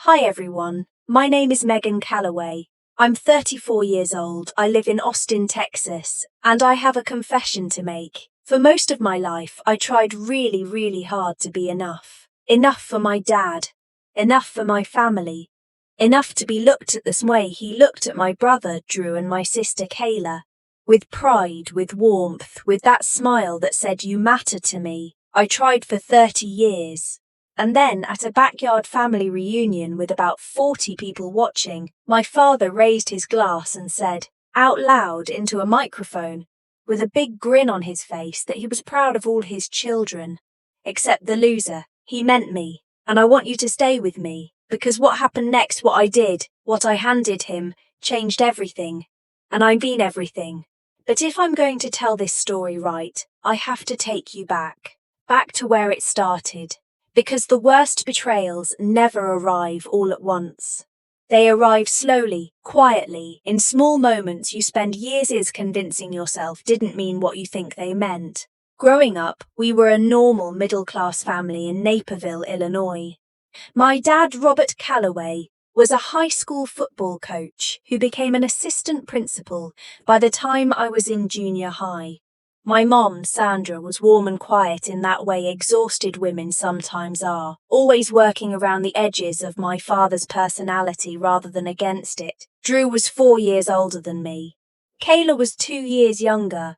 Hi everyone, my name is Megan Calloway. I'm 34 years old, I live in Austin, Texas, and I have a confession to make. For most of my life, I tried really hard to be enough. Enough for my dad. Enough for my family. Enough to be looked at the way he looked at my brother Drew and my sister Kayla. With pride, with warmth, with that smile that said you matter to me. I tried for 30 years. And then, at a backyard family reunion with about 40 people watching, my father raised his glass and said, out loud into a microphone, with a big grin on his face, that he was proud of all his children. Except the loser. He meant me. And I want you to stay with me, because what happened next, what I did, what I handed him, changed everything. And I mean everything. But if I'm going to tell this story right, I have to take you back. Back to where it started. Because the worst betrayals never arrive all at once. They arrive slowly, quietly, in small moments you spend years convincing yourself didn't mean what you think they meant. Growing up, we were a normal middle-class family in Naperville, Illinois. My dad, Robert Calloway, was a high school football coach who became an assistant principal by the time I was in junior high. My mom, Sandra, was warm and quiet in that way exhausted women sometimes are, always working around the edges of my father's personality rather than against it. Drew was 4 years older than me. Kayla was 2 years younger.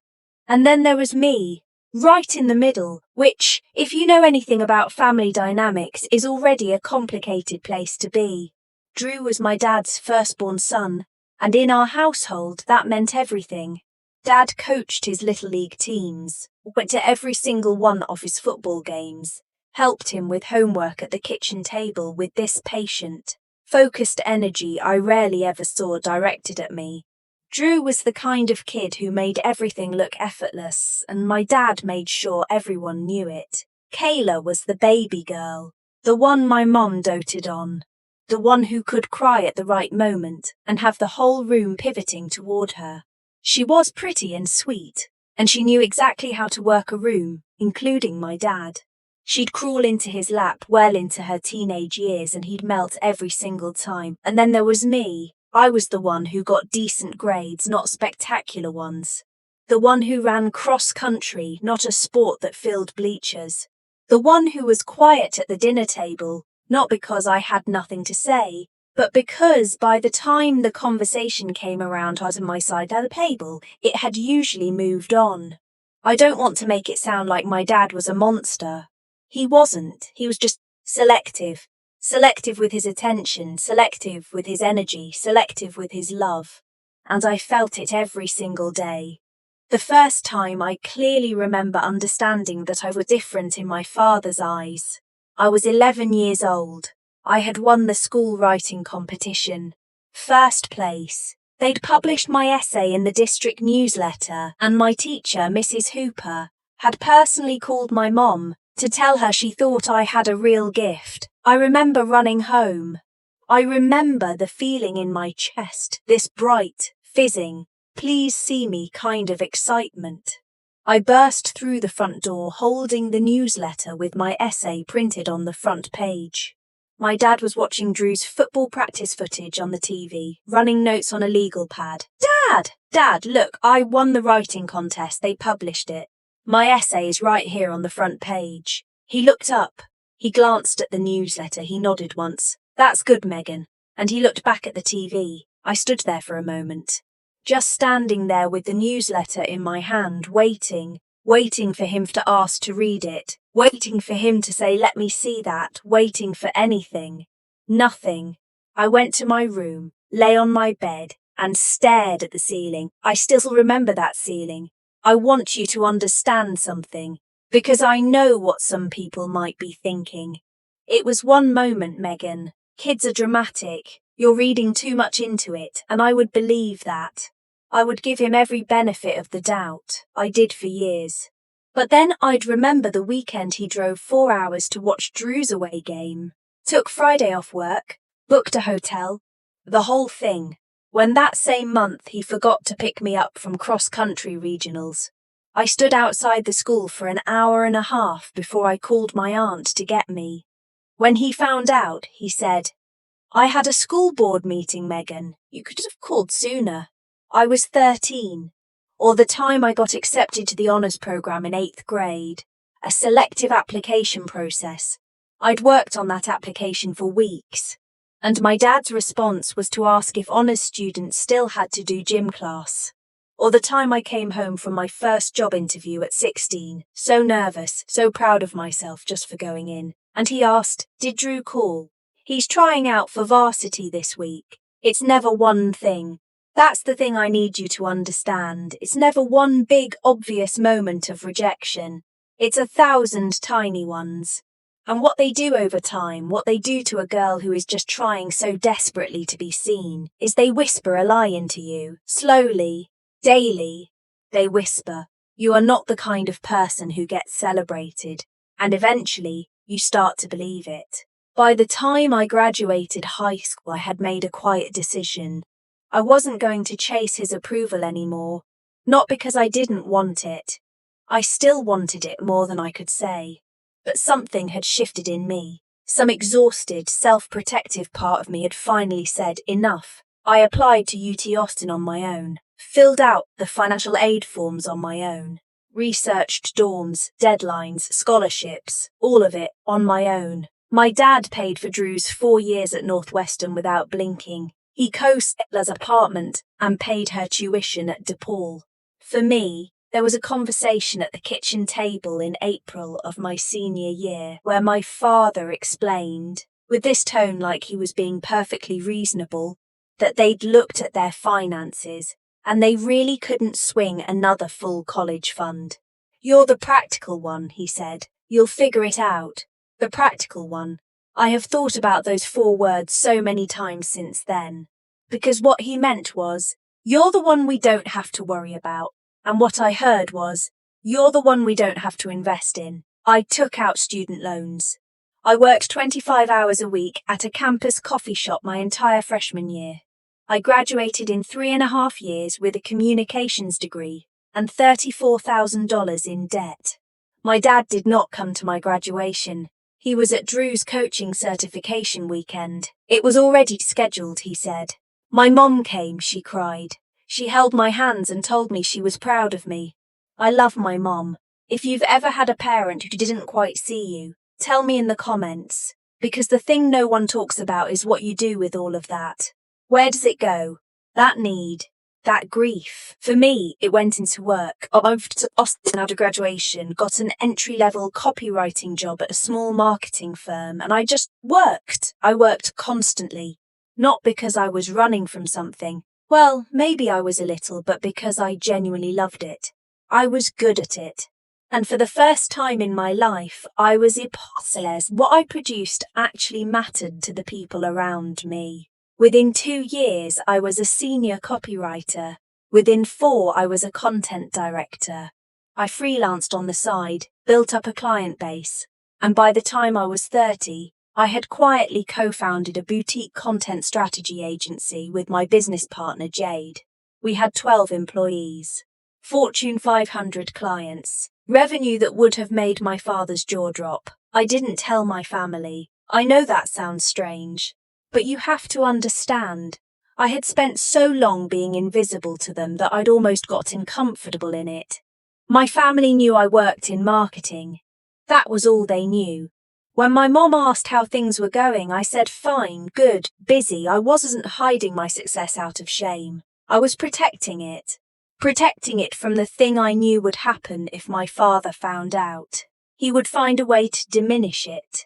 And then there was me, right in the middle, which, if you know anything about family dynamics, is already a complicated place to be. Drew was my dad's firstborn son, and in our household that meant everything. Dad coached his Little League teams, went to every single one of his football games, helped him with homework at the kitchen table with this patient, focused energy I rarely ever saw directed at me. Drew was the kind of kid who made everything look effortless, and my dad made sure everyone knew it. Kayla was the baby girl, the one my mom doted on, the one who could cry at the right moment and have the whole room pivoting toward her. She was pretty and sweet, and she knew exactly how to work a room, including my dad. She'd crawl into his lap well into her teenage years and he'd melt every single time. And then there was me. I was the one who got decent grades, not spectacular ones. The one who ran cross-country, not a sport that filled bleachers. The one who was quiet at the dinner table, not because I had nothing to say, but because by the time the conversation came around on my side of the table, it had usually moved on. I don't want to make it sound like my dad was a monster. He wasn't. He was just selective. Selective with his attention, selective with his energy, selective with his love. And I felt it every single day. The first time I clearly remember understanding that I was different in my father's eyes. I was 11 years old. I had won the school writing competition. First place. They'd published my essay in the district newsletter, and my teacher, Mrs. Hooper, had personally called my mom to tell her she thought I had a real gift. I remember running home. I remember the feeling in my chest, this bright, fizzing, please see me kind of excitement. I burst through the front door holding the newsletter with my essay printed on the front page. My dad was watching Drew's football practice footage on the TV, running notes on a legal pad. Dad, look, I won the writing contest, they published it. My essay is right here on the front page. He looked up. He glanced at the newsletter, he nodded once. That's good, Megan. And he looked back at the TV. I stood there for a moment. Just standing there with the newsletter in my hand, waiting for him to ask to read it, waiting for him to say, let me see that, waiting for anything. Nothing. I went to my room, lay on my bed, and stared at the ceiling. I still remember that ceiling. I want you to understand something, because I know what some people might be thinking. It was one moment, Megan. Kids are dramatic. You're reading too much into it, and I would believe that. I would give him every benefit of the doubt. I did for years. But then I'd remember the weekend he drove 4 hours to watch Drew's away game. Took Friday off work, booked a hotel, the whole thing. When that same month he forgot to pick me up from cross-country regionals. I stood outside the school for an hour and a half before I called my aunt to get me. When he found out, he said, I had a school board meeting, Megan. You could have called sooner. I was 13. Or the time I got accepted to the honours programme in 8th grade. A selective application process. I'd worked on that application for weeks. And my dad's response was to ask if honours students still had to do gym class. Or the time I came home from my first job interview at 16, so nervous, so proud of myself just for going in. And he asked, "Did Drew call? He's trying out for varsity this week." It's never one thing. That's the thing I need you to understand. It's never one big, obvious moment of rejection. It's 1,000 tiny ones. And what they do over time, what they do to a girl who is just trying so desperately to be seen, is they whisper a lie into you, slowly, daily. They whisper, "You are not the kind of person who gets celebrated," and eventually, you start to believe it. By the time I graduated high school, I had made a quiet decision. I wasn't going to chase his approval anymore, not because I didn't want it. I still wanted it more than I could say. But something had shifted in me. Some exhausted, self-protective part of me had finally said, enough. I applied to UT Austin on my own, filled out the financial aid forms on my own, researched dorms, deadlines, scholarships, all of it on my own. My dad paid for Drew's 4 years at Northwestern without blinking. He co-signed Ella's apartment and paid her tuition at DePaul. For me, there was a conversation at the kitchen table in April of my senior year where my father explained, with this tone like he was being perfectly reasonable, that they'd looked at their finances and they really couldn't swing another full college fund. "You're the practical one," he said. "You'll figure it out." The practical one. I have thought about those 4 words so many times since then. Because what he meant was, "You're the one we don't have to worry about." And what I heard was, "You're the one we don't have to invest in." I took out student loans. I worked 25 hours a week at a campus coffee shop my entire freshman year. I graduated in 3.5 years with a communications degree and $34,000 in debt. My dad did not come to my graduation. He was at Drew's coaching certification weekend. It was already scheduled, he said. My mom came, she cried. She held my hands and told me she was proud of me. I love my mom. If you've ever had a parent who didn't quite see you, tell me in the comments. Because the thing no one talks about is what you do with all of that. Where does it go? That need, that grief. For me, it went into work. I moved to Austin after graduation, got an entry-level copywriting job at a small marketing firm, and I just worked. I worked constantly. Not because I was running from something. Well, maybe I was a little, but because I genuinely loved it. I was good at it. And for the first time in my life, I was hypothesis. What I produced actually mattered to the people around me. Within 2 years, I was a senior copywriter. Within 4, I was a content director. I freelanced on the side, built up a client base. And by the time I was 30, I had quietly co-founded a boutique content strategy agency with my business partner, Jade. We had 12 employees, Fortune 500 clients, revenue that would have made my father's jaw drop. I didn't tell my family. I know that sounds strange, but you have to understand. I had spent so long being invisible to them that I'd almost gotten comfortable in it. My family knew I worked in marketing. That was all they knew. When my mom asked how things were going, I said, fine, good, busy. I wasn't hiding my success out of shame. I was protecting it. Protecting it from the thing I knew would happen if my father found out. He would find a way to diminish it.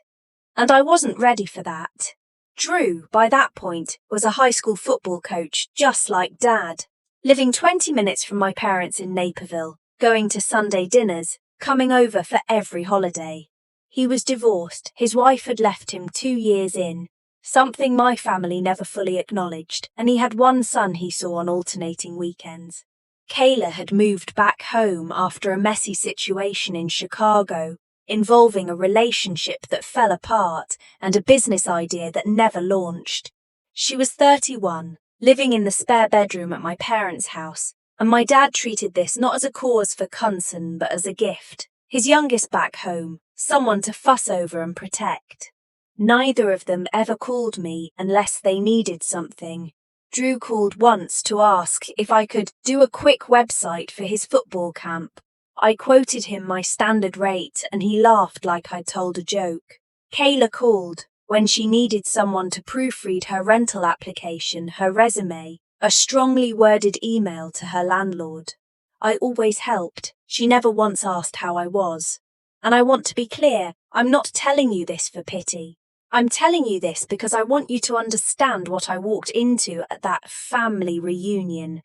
And I wasn't ready for that. Drew, by that point, was a high school football coach, just like Dad. Living 20 minutes from my parents in Naperville, going to Sunday dinners, coming over for every holiday. He was divorced. His wife had left him 2 years in, something my family never fully acknowledged, and he had 1 son he saw on alternating weekends. Kayla had moved back home after a messy situation in Chicago, involving a relationship that fell apart and a business idea that never launched. She was 31, living in the spare bedroom at my parents' house, and my dad treated this not as a cause for concern but as a gift. His youngest back home, someone to fuss over and protect. Neither of them ever called me unless they needed something. Drew called once to ask if I could do a quick website for his football camp. I quoted him my standard rate and he laughed like I'd told a joke. Kayla called when she needed someone to proofread her rental application, her resume, a strongly worded email to her landlord. I always helped. She never once asked how I was. And I want to be clear, I'm not telling you this for pity. I'm telling you this because I want you to understand what I walked into at that family reunion.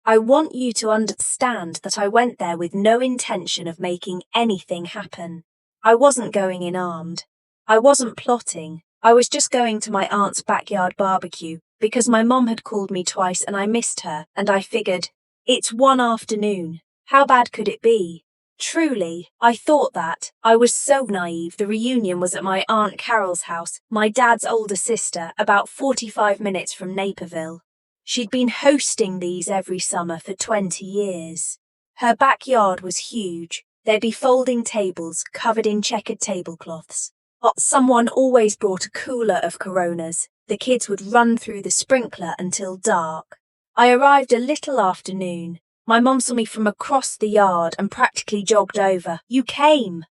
I want you to understand that I went there with no intention of making anything happen. I wasn't going in armed. I wasn't plotting. I was just going to my aunt's backyard barbecue because my mom had called me twice and I missed her, and I figured, it's one afternoon. How bad could it be? Truly, I thought that. I was so naive. The reunion was at my Aunt Carol's house, my dad's older sister, about 45 minutes from Naperville. She'd been hosting these every summer for 20 years. Her backyard was huge. There'd be folding tables covered in checkered tablecloths. Someone always brought a cooler of Coronas. The kids would run through the sprinkler until dark. I arrived a little after noon. My mom saw me from across the yard and practically jogged over. You came!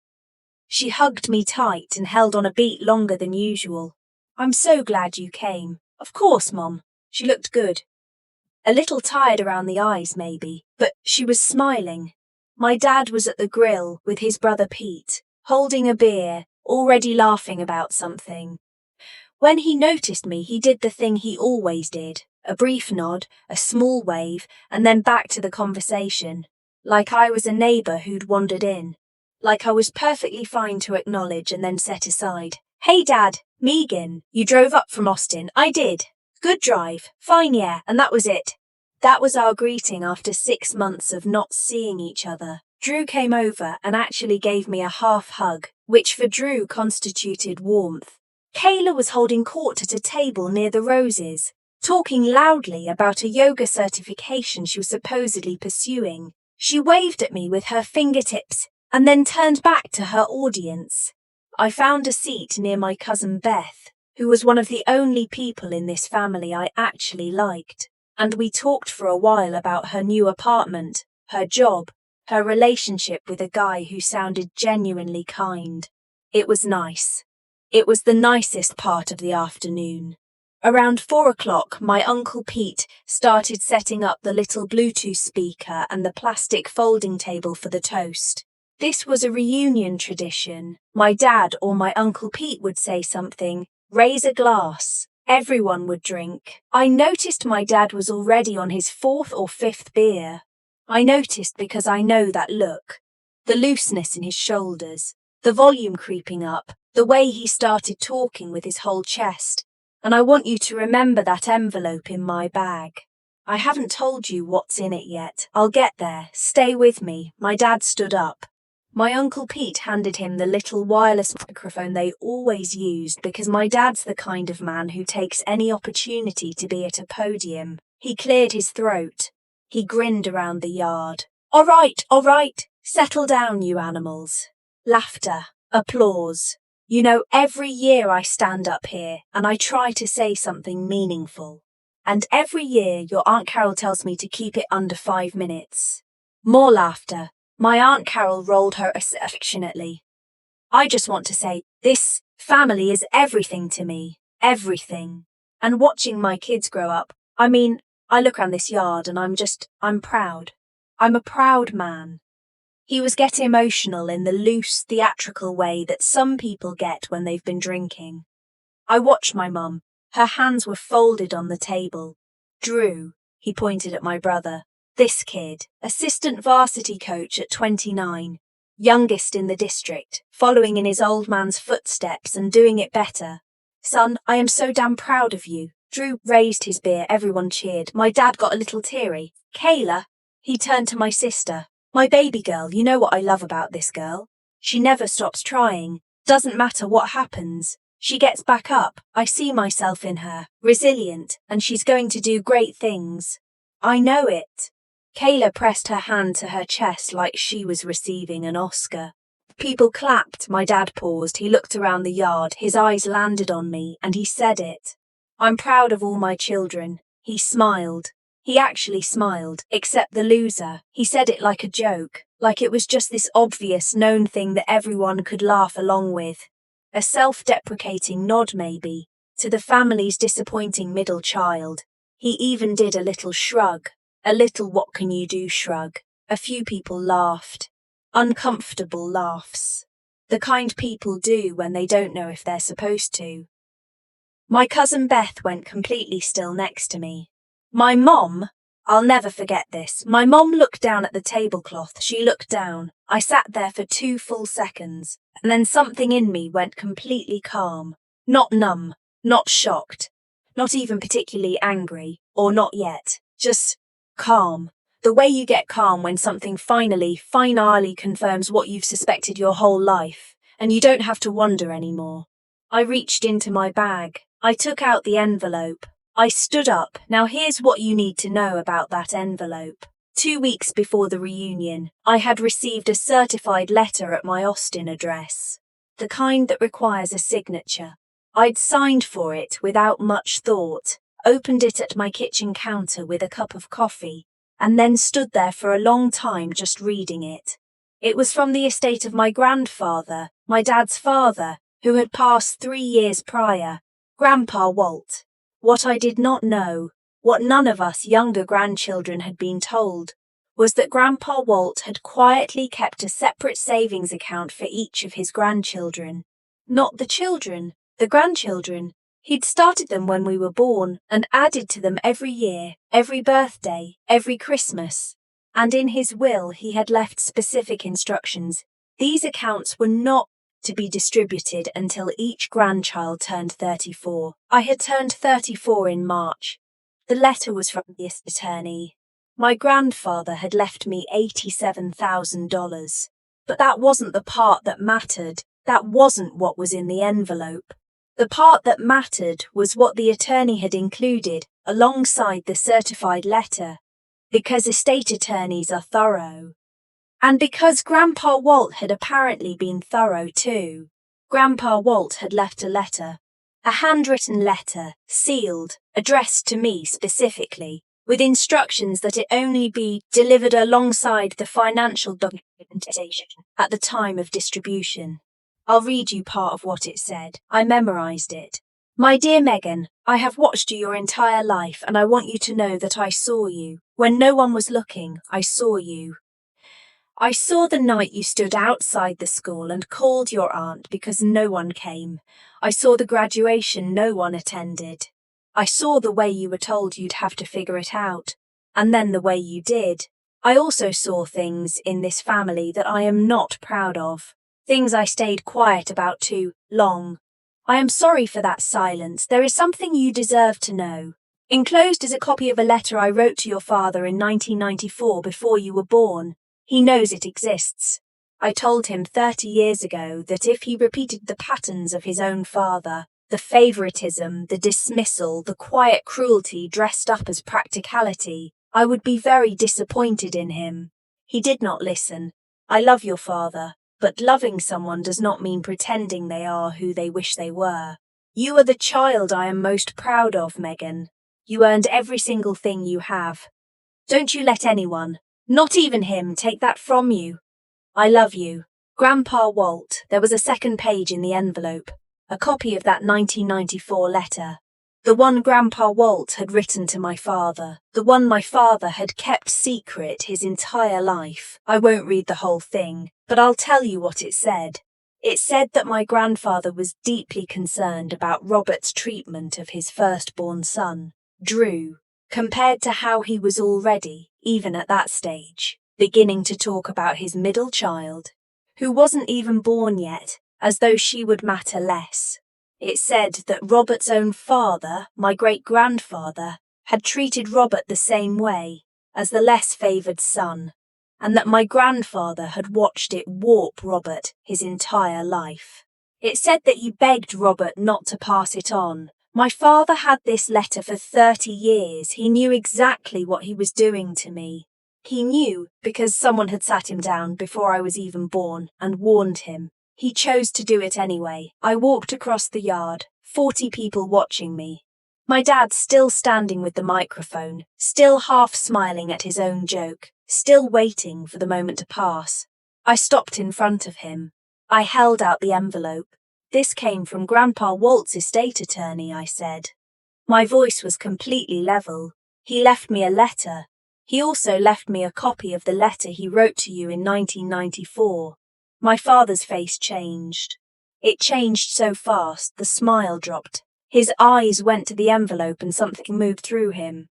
She hugged me tight and held on a beat longer than usual. I'm so glad you came. Of course, Mom. She looked good. A little tired around the eyes, maybe, but she was smiling. My dad was at the grill with his brother Pete, holding a beer, already laughing about something. When he noticed me, he did the thing he always did. A brief nod, a small wave, and then back to the conversation. Like I was a neighbour who'd wandered in. Like I was perfectly fine to acknowledge and then set aside. Hey Dad, Megan, you drove up from Austin. I did. Good drive. Fine, yeah, and that was it. That was our greeting after 6 months of not seeing each other. Drew came over and actually gave me a half hug, which for Drew constituted warmth. Kayla was holding court at a table near the roses, talking loudly about a yoga certification she was supposedly pursuing. She waved at me with her fingertips and then turned back to her audience. I found a seat near my cousin Beth, who was one of the only people in this family I actually liked, and we talked for a while about her new apartment, her job, her relationship with a guy who sounded genuinely kind. It was nice. It was the nicest part of the afternoon. Around 4 o'clock, my Uncle Pete started setting up the little Bluetooth speaker and the plastic folding table for the toast. This was a reunion tradition. My dad or my Uncle Pete would say something, raise a glass. Everyone would drink. I noticed my dad was already on his 4th or 5th beer. I noticed because I know that look. The looseness in his shoulders, the volume creeping up, the way he started talking with his whole chest. And I want you to remember that envelope in my bag. I haven't told you what's in it yet. I'll get there. Stay with me. My dad stood up. My Uncle Pete handed him the little wireless microphone they always used because my dad's the kind of man who takes any opportunity to be at a podium. He cleared his throat. He grinned around the yard. All right. Settle down, you animals. Laughter. Applause. You know, every year I stand up here and I try to say something meaningful. And every year your Aunt Carol tells me to keep it under 5 minutes. More laughter. My Aunt Carol rolled her eyes affectionately. I just want to say, this family is everything to me. Everything. And watching my kids grow up, I look around this yard and I'm proud. I'm a proud man. He was getting emotional in the loose, theatrical way that some people get when they've been drinking. I watched my mum. Her hands were folded on the table. Drew, he pointed at my brother. This kid, assistant varsity coach at 29, youngest in the district, following in his old man's footsteps and doing it better. Son, I am so damn proud of you. Drew raised his beer, everyone cheered. My dad got a little teary. Kayla, he turned to my sister. My baby girl, you know what I love about this girl? She never stops trying. Doesn't matter what happens. She gets back up. I see myself in her, resilient, and she's going to do great things. I know it. Kayla pressed her hand to her chest like she was receiving an Oscar. People clapped. My dad paused. He looked around the yard. His eyes landed on me, and he said it. I'm proud of all my children. He smiled. He actually smiled, except the loser. He said it like a joke, like it was just this obvious, known thing that everyone could laugh along with. A self-deprecating nod, maybe, to the family's disappointing middle child. He even did a little shrug, a little what can you do shrug. A few people laughed. Uncomfortable laughs. The kind people do when they don't know if they're supposed to. My cousin Beth went completely still next to me. My mom, I'll never forget this. My mom looked down at the tablecloth. She looked down. I sat there for 2 full seconds, and then something in me went completely calm. Not numb, not shocked, not even particularly angry, or not yet. Just calm. The way you get calm when something finally confirms what you've suspected your whole life, and you don't have to wonder anymore. I reached into my bag. I took out the envelope. I stood up. Now here's what you need to know about that envelope. 2 weeks before the reunion, I had received a certified letter at my Austin address. The kind that requires a signature. I'd signed for it without much thought, opened it at my kitchen counter with a cup of coffee, and then stood there for a long time just reading it. It was from the estate of my grandfather, my dad's father, who had passed 3 years prior, Grandpa Walt. What I did not know, what none of us younger grandchildren had been told, was that Grandpa Walt had quietly kept a separate savings account for each of his grandchildren. Not the children, the grandchildren. He'd started them when we were born and added to them every year, every birthday, every Christmas. And in his will he had left specific instructions. These accounts were not to be distributed until each grandchild turned 34. I had turned 34 in March. The letter was from the attorney. My grandfather had left me $87,000. But that wasn't the part that mattered. That wasn't what was in the envelope. The part that mattered was what the attorney had included alongside the certified letter, because estate attorneys are thorough. And because Grandpa Walt had apparently been thorough too. Grandpa Walt had left a letter, a handwritten letter, sealed, addressed to me specifically, with instructions that it only be delivered alongside the financial documentation at the time of distribution. I'll read you part of what it said. I memorized it. My dear Megan, I have watched you your entire life and I want you to know that I saw you. When no one was looking, I saw you. I saw the night you stood outside the school and called your aunt because no one came. I saw the graduation no one attended. I saw the way you were told you'd have to figure it out, and then the way you did. I also saw things in this family that I am not proud of. Things I stayed quiet about too long. I am sorry for that silence. There is something you deserve to know. Enclosed is a copy of a letter I wrote to your father in 1994 before you were born. He knows it exists. I told him 30 years ago that if he repeated the patterns of his own father, the favoritism, the dismissal, the quiet cruelty dressed up as practicality, I would be very disappointed in him. He did not listen. I love your father, but loving someone does not mean pretending they are who they wish they were. You are the child I am most proud of, Megan. You earned every single thing you have. Don't you let anyone, not even him, take that from you. I love you. Grandpa Walt. There was a second page in the envelope, a copy of that 1994 letter. The one Grandpa Walt had written to my father, the one my father had kept secret his entire life. I won't read the whole thing, but I'll tell you what it said. It said that my grandfather was deeply concerned about Robert's treatment of his firstborn son, Drew, compared to how he was already, even at that stage, beginning to talk about his middle child, who wasn't even born yet, as though she would matter less. It said that Robert's own father, my great-grandfather, had treated Robert the same way, as the less favoured son, and that my grandfather had watched it warp Robert his entire life. It said that he begged Robert not to pass it on. My father had this letter for 30 years. He knew exactly what he was doing to me. He knew because someone had sat him down before I was even born and warned him. He chose to do it anyway. I walked across the yard, 40 people watching me. My dad still standing with the microphone, still half smiling at his own joke, still waiting for the moment to pass. I stopped in front of him. I held out the envelope. "This came from Grandpa Walt's estate attorney," I said. My voice was completely level. "He left me a letter. He also left me a copy of the letter he wrote to you in 1994. My father's face changed. It changed so fast, the smile dropped. His eyes went to the envelope and something moved through him.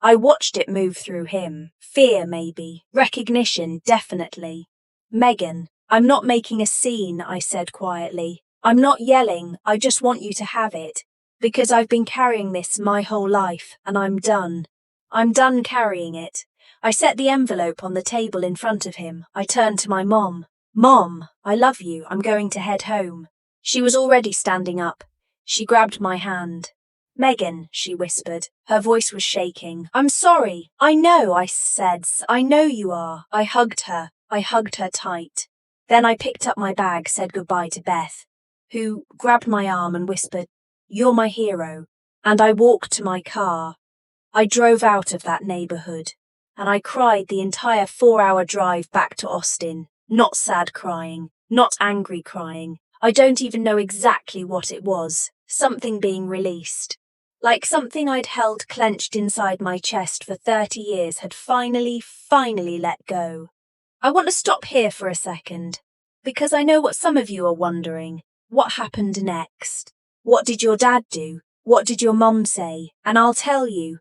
I watched it move through him. Fear, maybe. Recognition, definitely. "Megan, I'm not making a scene," I said quietly. "I'm not yelling, I just want you to have it. Because I've been carrying this my whole life, and I'm done. I'm done carrying it." I set the envelope on the table in front of him. I turned to my mom. "Mom, I love you, I'm going to head home." She was already standing up. She grabbed my hand. "Megan," she whispered. Her voice was shaking. "I'm sorry." "I know," I said. "I know you are." I hugged her tight. Then I picked up my bag, said goodbye to Beth, who grabbed my arm and whispered, "You're my hero." And I walked to my car. I drove out of that neighborhood, and I cried the entire 4-hour drive back to Austin. Not sad crying, not angry crying. I don't even know exactly what it was. Something being released. Like something I'd held clenched inside my chest for 30 years had finally let go. I want to stop here for a second, because I know what some of you are wondering. What happened next? What did your dad do? What did your mom say? And I'll tell you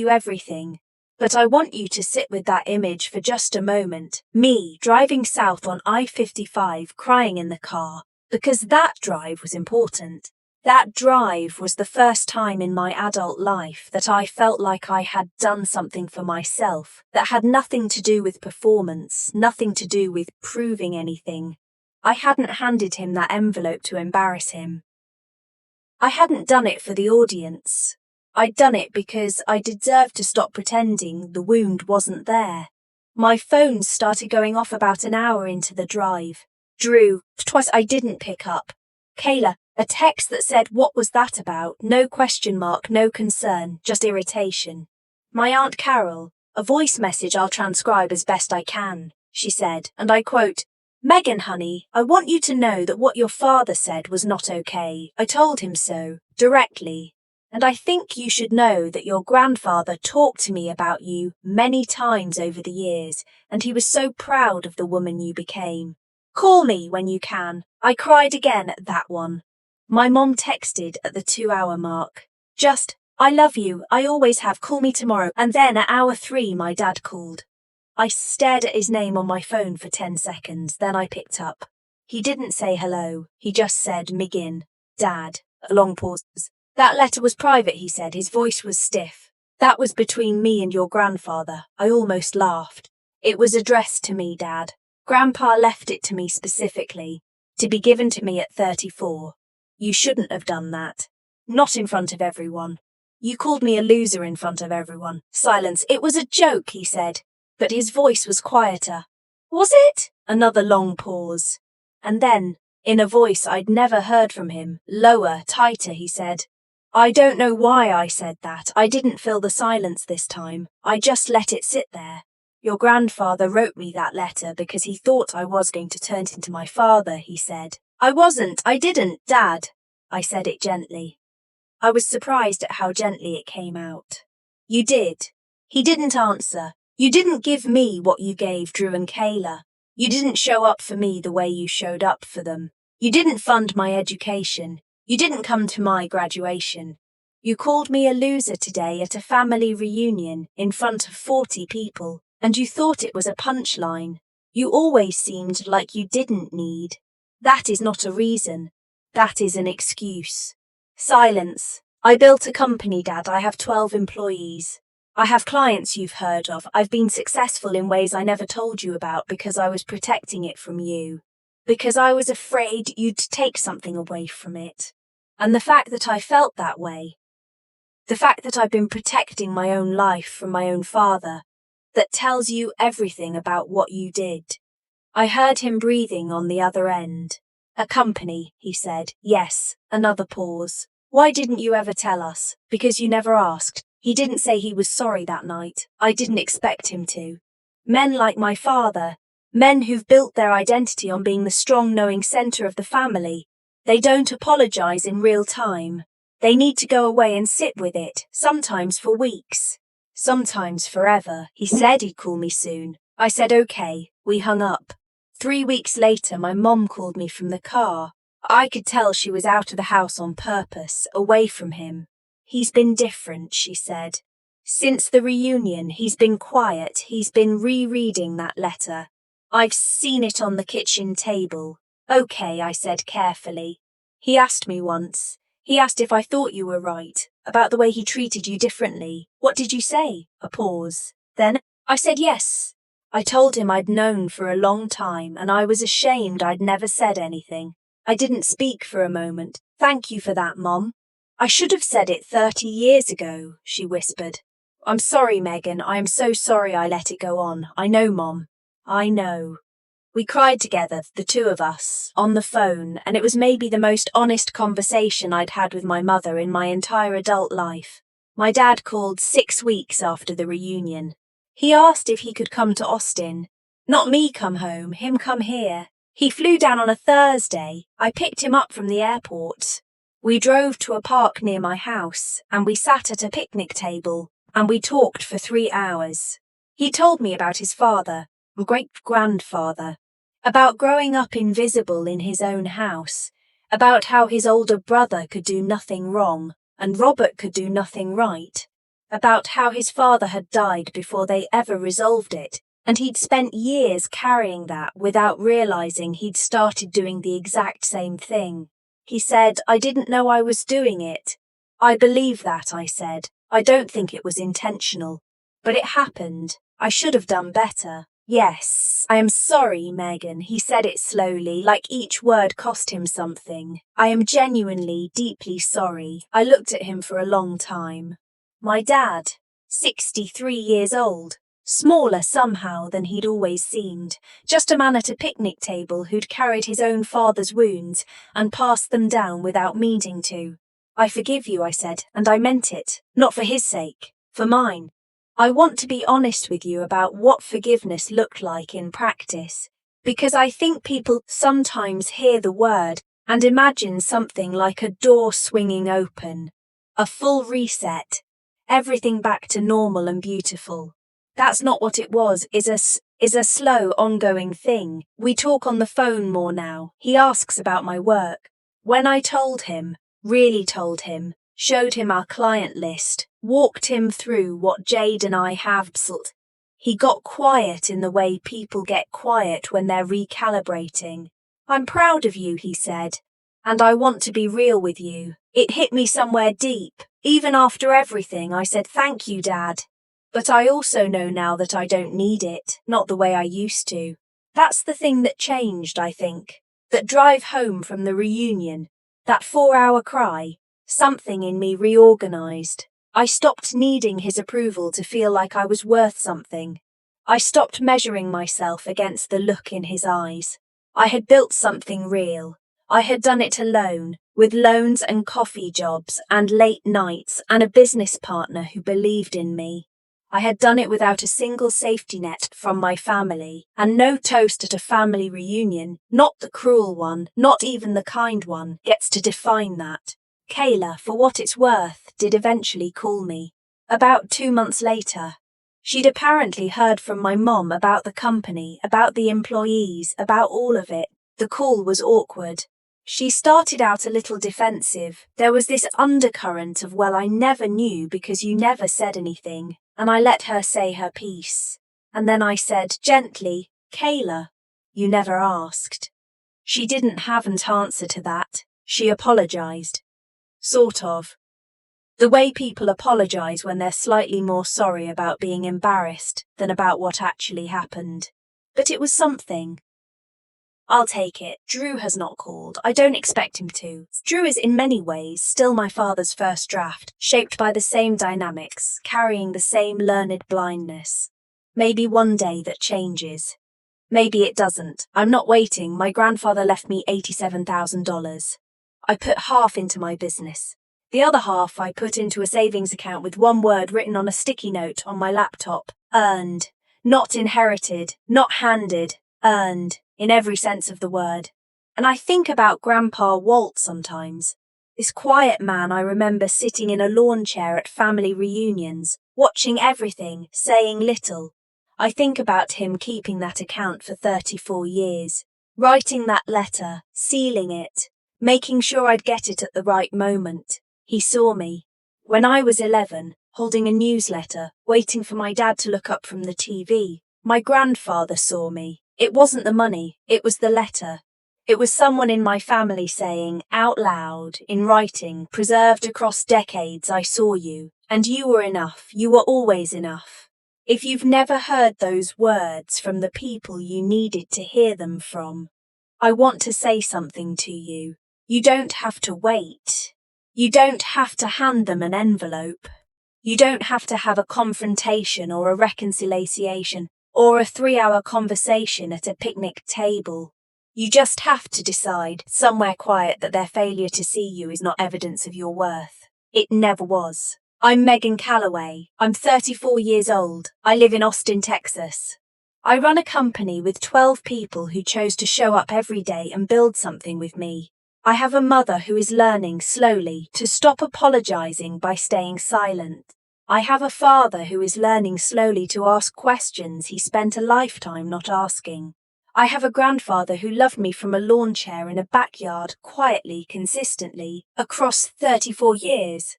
everything. But I want you to sit with that image for just a moment. Me driving south on I-55, crying in the car, because that drive was important. That drive was the first time in my adult life that I felt like I had done something for myself that had nothing to do with performance, nothing to do with proving anything. I hadn't handed him that envelope to embarrass him. I hadn't done it for the audience. I'd done it because I deserved to stop pretending the wound wasn't there. My phone started going off about an hour into the drive. Drew, twice I didn't pick up. Kayla, a text that said, "What was that about?" No question mark, no concern, just irritation. My Aunt Carol, a voice message I'll transcribe as best I can, she said, and I quote, "Megan, honey, I want you to know that what your father said was not okay. I told him so, directly. And I think you should know that your grandfather talked to me about you many times over the years, and he was so proud of the woman you became. Call me when you can." I cried again at that one. My mom texted at the 2-hour mark. Just, "I love you, I always have, call me tomorrow." And then at hour 3, my dad called. I stared at his name on my phone for 10 seconds, then I picked up. He didn't say hello, he just said, "Megan, Dad." A long pause. "That letter was private," he said, his voice was stiff. "That was between me and your grandfather." I almost laughed. "It was addressed to me, Dad. Grandpa left it to me specifically, to be given to me at 34. You shouldn't have done that. Not in front of everyone. You called me a loser in front of everyone." Silence. "It was a joke," he said, but his voice was quieter. "Was it?" Another long pause. And then, in a voice I'd never heard from him, lower, tighter, he said, "I don't know why I said that. I didn't fill the silence this time. I just let it sit there. Your grandfather wrote me that letter because he thought I was going to turn it into my father," he said. "I wasn't. I didn't, Dad." I said it gently. I was surprised at how gently it came out. "You did." He didn't answer. "You didn't give me what you gave Drew and Kayla. You didn't show up for me the way you showed up for them. You didn't fund my education. You didn't come to my graduation. You called me a loser today at a family reunion in front of 40 people, and you thought it was a punchline. You always seemed like you didn't need. That is not a reason. That is an excuse." Silence. "I built a company, Dad. I have 12 employees. I have clients you've heard of. I've been successful in ways I never told you about because I was protecting it from you. Because I was afraid you'd take something away from it. And the fact that I felt that way, the fact that I've been protecting my own life from my own father, that tells you everything about what you did. I heard him breathing on the other end. A company, he said. Yes, another pause. Why didn't you ever tell us? Because you never asked. He didn't say he was sorry that night. I didn't expect him to. Men like my father, men who've built their identity on being the strong, knowing center of the family, they don't apologize in real time. They need to go away and sit with it, sometimes for weeks, sometimes forever. He said he'd call me soon. I said okay. We hung up. 3 weeks later, my mom called me from the car. I could tell she was out of the house on purpose, away from him. He's been different, she said. Since the reunion, he's been quiet. He's been rereading that letter. I've seen it on the kitchen table. Okay, I said carefully. He asked me once. He asked if I thought you were right, about the way he treated you differently. What did you say? A pause. Then I said yes. I told him I'd known for a long time and I was ashamed I'd never said anything. I didn't speak for a moment. Thank you for that, Mom. I should have said it 30 years ago, she whispered. I'm sorry, Megan. I am so sorry I let it go on. I know, Mom. I know. We cried together, the two of us, on the phone, and it was maybe the most honest conversation I'd had with my mother in my entire adult life. My dad called 6 weeks after the reunion. He asked if he could come to Austin. Not me come home, him come here. He flew down on a Thursday. I picked him up from the airport. We drove to a park near my house, and we sat at a picnic table, and we talked for 3 hours. He told me about his father, great-grandfather, about growing up invisible in his own house, about how his older brother could do nothing wrong, and Robert could do nothing right, about how his father had died before they ever resolved it, and he'd spent years carrying that without realizing he'd started doing the exact same thing. He said, I didn't know I was doing it. I believe that, I said. I don't think it was intentional. But it happened. I should have done better. Yes, I am sorry, Megan. He said it slowly, like each word cost him something. I am genuinely, deeply sorry. I looked at him for a long time. My dad, 63 years old, smaller somehow than he'd always seemed, just a man at a picnic table who'd carried his own father's wounds and passed them down without meaning to. I forgive you, I said, and I meant it, not for his sake, for mine. I want to be honest with you about what forgiveness looked like in practice, because I think people sometimes hear the word and imagine something like a door swinging open, a full reset, everything back to normal and beautiful. That's not what it was, is a slow, ongoing thing. We talk on the phone more now. He asks about my work. When I told him, really told him, showed him our client list, walked him through what Jade and I have built, he got quiet in the way people get quiet when they're recalibrating. I'm proud of you, he said, and I want to be real with you. It hit me somewhere deep. Even after everything, I said, thank you, Dad. But I also know now that I don't need it, not the way I used to. That's the thing that changed, I think. That drive home from the reunion, that 4-hour cry, something in me reorganized. I stopped needing his approval to feel like I was worth something. I stopped measuring myself against the look in his eyes. I had built something real. I had done it alone, with loans and coffee jobs and late nights and a business partner who believed in me. I had done it without a single safety net from my family, and no toast at a family reunion, not the cruel one, not even the kind one, gets to define that. Kayla, for what it's worth, did eventually call me. About 2 months later. She'd apparently heard from my mom about the company, about the employees, about all of it. The call was awkward. She started out a little defensive. There was this undercurrent of, well, I never knew because you never said anything, and I let her say her piece. And then I said, gently, Kayla, you never asked. She didn't have an answer to that. She apologized. Sort of. The way people apologize when they're slightly more sorry about being embarrassed than about what actually happened. But it was something. I'll take it. Drew has not called. I don't expect him to. Drew is in many ways still my father's first draft, shaped by the same dynamics, carrying the same learned blindness. Maybe one day that changes. Maybe it doesn't. I'm not waiting. My grandfather left me $87,000. I put half into my business. The other half I put into a savings account with one word written on a sticky note on my laptop. Earned. Not inherited, not handed, earned, in every sense of the word. And I think about Grandpa Walt sometimes. This quiet man I remember sitting in a lawn chair at family reunions, watching everything, saying little. I think about him keeping that account for 34 years, writing that letter, sealing it, making sure I'd get it at the right moment. He saw me. When I was 11, holding a newsletter, waiting for my dad to look up from the TV, my grandfather saw me. It wasn't the money, it was the letter. It was someone in my family saying, out loud, in writing, preserved across decades, I saw you, and you were enough, you were always enough. If you've never heard those words from the people you needed to hear them from, I want to say something to you. You don't have to wait. You don't have to hand them an envelope. You don't have to have a confrontation or a reconciliation or a 3-hour conversation at a picnic table. You just have to decide, somewhere quiet, that their failure to see you is not evidence of your worth. It never was. I'm Megan Calloway. I'm 34 years old. I live in Austin, Texas. I run a company with 12 people who chose to show up every day and build something with me. I have a mother who is learning slowly to stop apologizing by staying silent. I have a father who is learning slowly to ask questions he spent a lifetime not asking. I have a grandfather who loved me from a lawn chair in a backyard, quietly, consistently, across 34 years.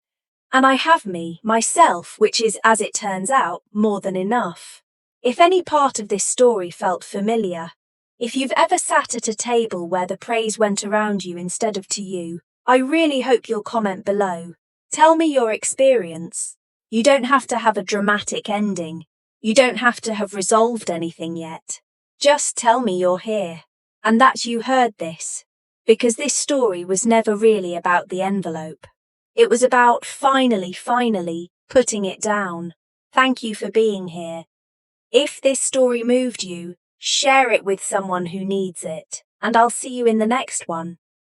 And I have me, myself, which is, as it turns out, more than enough. If any part of this story felt familiar, if you've ever sat at a table where the praise went around you instead of to you, I really hope you'll comment below. Tell me your experience. You don't have to have a dramatic ending. You don't have to have resolved anything yet. Just tell me you're here, and that you heard this, because this story was never really about the envelope. It was about finally putting it down. Thank you for being here. If this story moved you, share it with someone who needs it, and I'll see you in the next one.